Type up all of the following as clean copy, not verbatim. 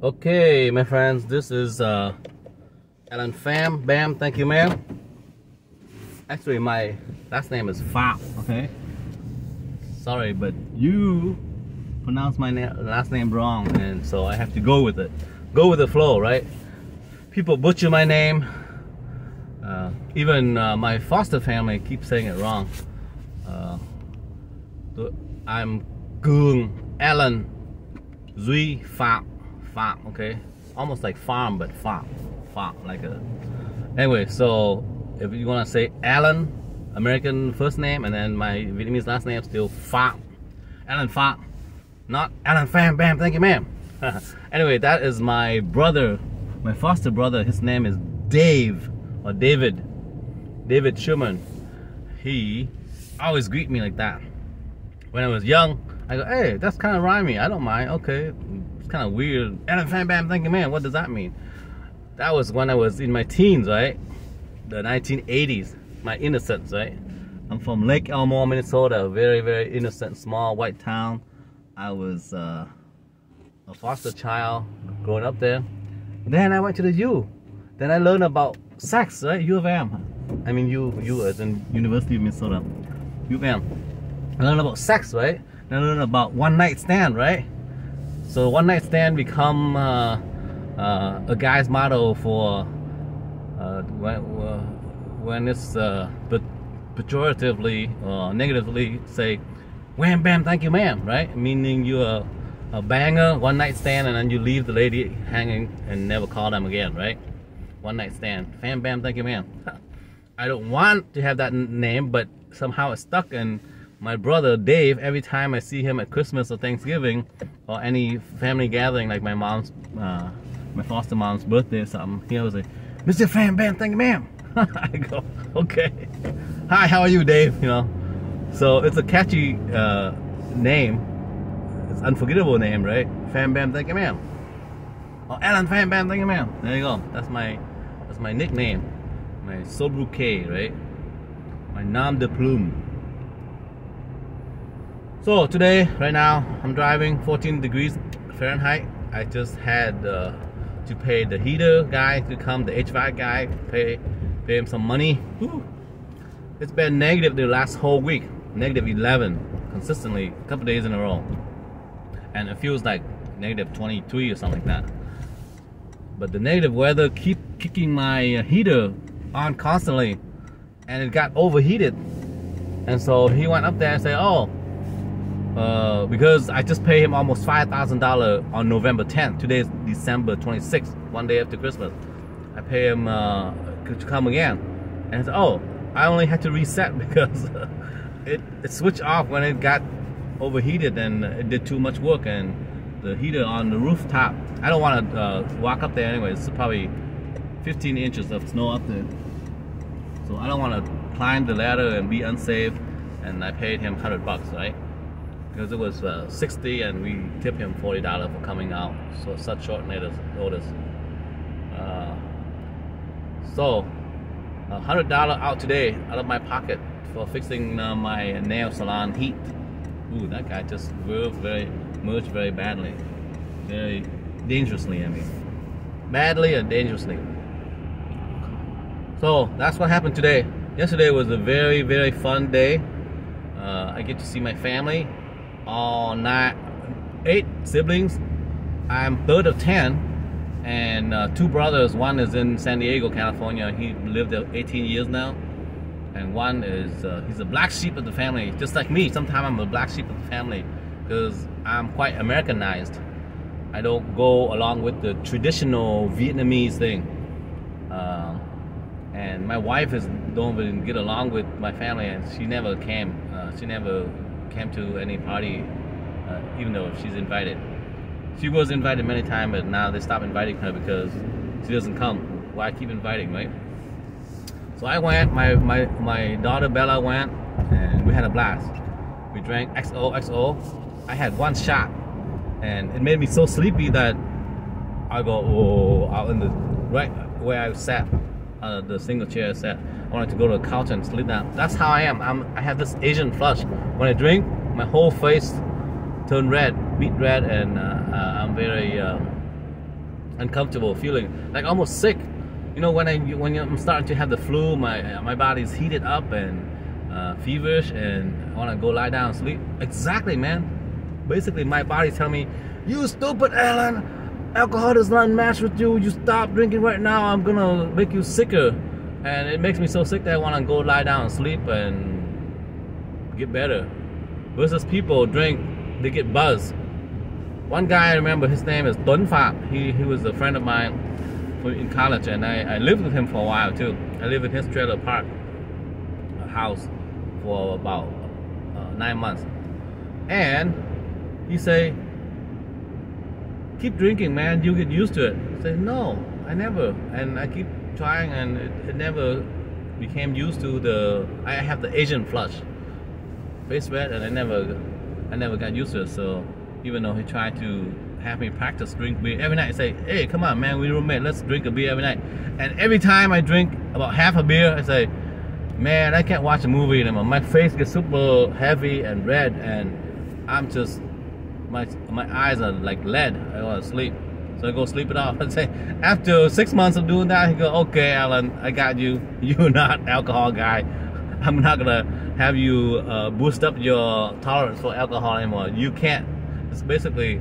Okay, my friends, this is Alan Pham. Bam, thank you, ma'am. Actually, my last name is Pham, okay? Sorry, but you pronounced my last name wrong, and so I have to go with it. Go with the flow, right? People butcher my name. Even my foster family keeps saying it wrong. I'm Cương Alan Duy Pham. Pham, okay? Almost like farm, but Pham, like a... Anyway, so if you want to say Alan, American first name, and then my Vietnamese last name, still Pham. Alan Pham. Not Alan Pham, bam, thank you, ma'am. Anyway, that is my brother, my foster brother. His name is Dave, or David Schumann. He always greet me like that. When I was young, I go, hey, that's kind of rhyming. I don't mind, okay. It's kind of weird. Alan Pham, bam, thank you, man. What does that mean? That was when I was in my teens, right? The 1980s, my innocence, right? I'm from Lake Elmore, Minnesota, a very, very innocent, small, white town. I was a foster child growing up there. Then I went to the U. Then I learned about sex, right? U of M. I mean, U as in University of Minnesota. U of M. I learned about sex, right? And I learned about one night stand, right? So one night stand become a guy's motto for when it's pejoratively or negatively say, wham bam thank you ma'am, right? Meaning you're a banger, one night stand, and then you leave the lady hanging and never call them again, right? One night stand, fam bam thank you ma'am. I don't want to have that name, but somehow it's stuck. And my brother Dave, every time I see him at Christmas or Thanksgiving or any family gathering, like my mom's, my foster mom's birthday or something, he always say, Mr. Pham bam thank you ma'am. I go, okay. Hi, how are you, Dave? You know, so it's a catchy name. It's unforgettable name, right? Pham bam thank you ma'am. Oh, Alan Pham bam thank you ma'am. There you go. That's my nickname, my sobriquet, right? My nom de plume. So today, right now, I'm driving 14 degrees Fahrenheit. I just had to pay the heater guy to come, the HVAC guy, pay him some money. Whew. It's been negative the last whole week, negative 11 consistently, a couple days in a row, and it feels like negative 23 or something like that. But the negative weather keep kicking my heater on constantly, and it got overheated. And so he went up there and said, oh, because I just paid him almost $5,000 on November 10th. Today is December 26th, one day after Christmas. I pay him to come again, and he said, oh, I only had to reset because it switched off when it got overheated and it did too much work. And the heater on the rooftop, I don't want to walk up there anyway. It's probably 15 inches of snow up there, so I don't want to climb the ladder and be unsafe. And I paid him $100, right? Because it was 60, and we tipped him $40 for coming out. So such short notice. So $100 out today out of my pocket for fixing my nail salon heat. Ooh, that guy just merged very badly, very dangerously. I mean, badly and dangerously. So that's what happened today. Yesterday was a very, very fun day. I get to see my family. All 8 siblings. I'm third of 10, and 2 brothers. One is in San Diego, California. He lived there 18 years now. And one is he's a black sheep of the family, just like me. Sometimes I'm a black sheep of the family because I'm quite Americanized. I don't go along with the traditional Vietnamese thing. And my wife don't even get along with my family, and she never came. She never came to any party, even though she's invited. She was invited many times, but now they stopped inviting her because she doesn't come. Why keep inviting, right? So I went, my daughter Bella went, and we had a blast. We drank XOXO. I had 1 shot, and it made me so sleepy that I go, oh, out in the right where I sat, the single chair I sat. I wanted to go to the couch and sleep down. That's how I am. I have this Asian flush. When I drink, my whole face turn red, beet red, and I'm very uncomfortable feeling, like almost sick. You know, when I'm starting to have the flu, my body's heated up and feverish, and I want to go lie down and sleep. Exactly, man. Basically, my body's telling me, "You stupid Alan, alcohol does not match with you. You stop drinking right now. I'm gonna make you sicker." And it makes me so sick that I want to go lie down and sleep and get better. Versus people drink, they get buzzed. One guy I remember, his name is Tuấn Phạm. He was a friend of mine in college, and I lived with him for a while too. I lived in his trailer park house for about 9 months. And he say, "Keep drinking, man. You get used to it." I say, "No, I never." And I keep trying, and it never became used to I have the Asian flush, face red, and I never got used to it. So even though he tried to have me practice drink beer every night, I say, "Hey, come on, man, we roommate. Let's drink a beer every night." And every time I drink about half a beer, I say, "Man, I can't watch a movie anymore. My face gets super heavy and red, and I'm just my eyes are like lead. I want to sleep." So I go sleep it off. I say, after 6 months of doing that, he go, "Okay, Alan, I got you. You're not alcohol guy. I'm not gonna have you boost up your tolerance for alcohol anymore. You can't. It's basically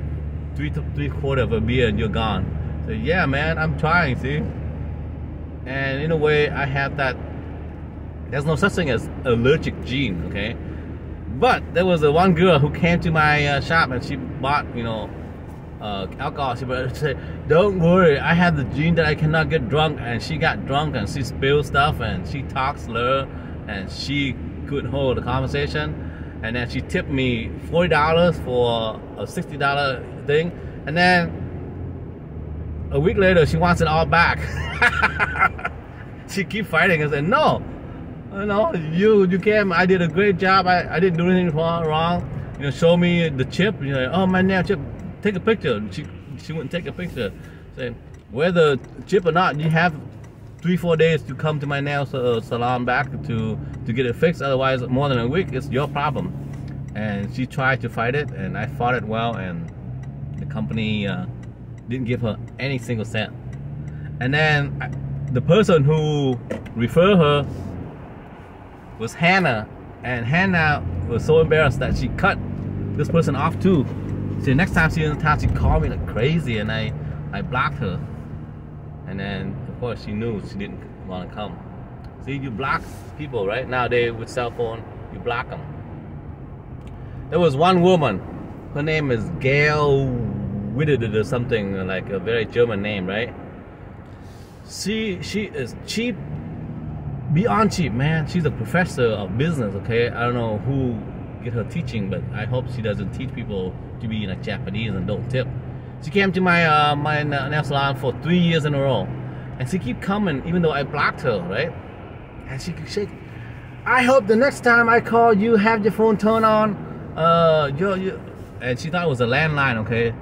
three quarters of a beer and you're gone." So yeah, man, I'm trying. See, and in a way, I have that. There's no such thing as allergic gene, okay? But there was one girl who came to my shop and she bought, alcohol. She said, "Don't worry, I have the gene that I cannot get drunk." And she got drunk and she spilled stuff and she talked slur and she couldn't hold a conversation. And then she tipped me $40 for a $60 thing. And then a week later, she wants it all back. She keep fighting and said, "No, you can't. I did a great job. I didn't do anything wrong. Show me the chip." "Oh, my nail chip. Take a picture." She wouldn't take a picture. Saying, whether chip or not, you have 3-4 days to come to my nail salon back to get it fixed. Otherwise, more than a week, it's your problem. And she tried to fight it, and I fought it well, and the company didn't give her any single cent. And then the person who referred her was Hannah, and Hannah was so embarrassed that she cut this person off too. So next time she was in town, she called me like crazy, and I blocked her. And then of course she knew she didn't want to come. See, you block people right nowadays with cell phone. You block them. There was one woman. Her name is Gail Wittede or something, like a very German name, right? She is cheap, beyond cheap, man. She's a professor of business. Okay, I don't know who get her teaching, but I hope she doesn't teach people to be like Japanese and don't tip. She came to my my nail salon for 3 years in a row, and she keep coming even though I blocked her, right? And she could shake. "I hope the next time I call you have your phone turned on." And she thought it was a landline, okay?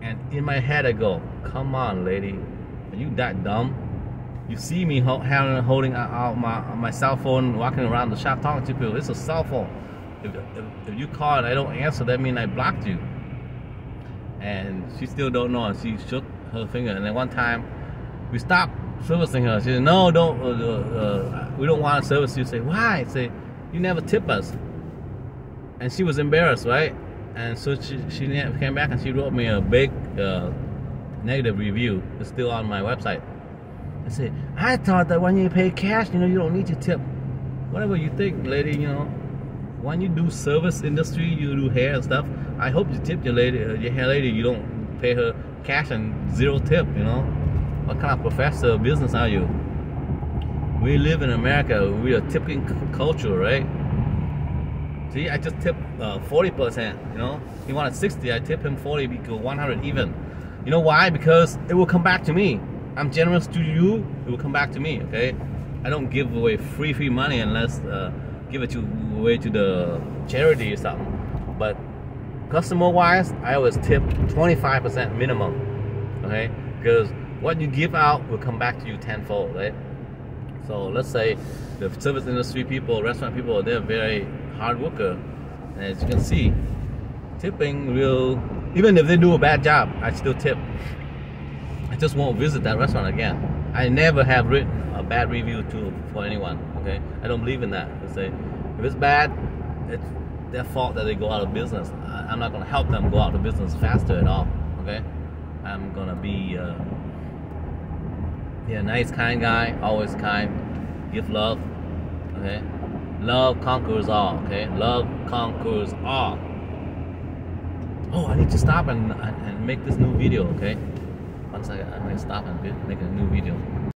And in my head I go, "Come on, lady, are you that dumb? You see me holding out my cell phone, walking around the shop talking to people. It's a cell phone. If you call and I don't answer, that means I blocked you." And she still don't know. And she shook her finger. And then one time, we stopped servicing her. She said, "No, don't. We don't want to service you." Say, "Why?" I say, "You never tip us." And she was embarrassed, right? And so she came back and she wrote me a big negative review. It's still on my website. I said, "I thought that when you pay cash, you don't need to tip." Whatever you think, lady, when you do service industry, you do hair and stuff, I hope you tip your hair lady. You don't pay her cash and 0 tip, What kind of professor of business are you? We live in America. We are tipping culture, right? See, I just tip 40%, He wanted 60, I tip him 40, because 100 even. You know why? Because it will come back to me. I'm generous to you, it will come back to me, okay? I don't give away free money unless give it away to the charity or something. But customer wise, I always tip 25% minimum, okay? Because what you give out will come back to you tenfold, right? So let's say the service industry people, restaurant people, they're very hard worker, and as you can see, tipping will, even if they do a bad job, I still tip. I just won't visit that restaurant again. I never have written a bad review for anyone. Okay, I don't believe in that. I say if it's bad, it's their fault that they go out of business. I'm not gonna help them go out of business faster at all. Okay, I'm gonna be nice, kind guy, always kind, give love. Okay, love conquers all. Okay, love conquers all. Oh, I need to stop and make this new video. Okay. Once I might stop and make a new video.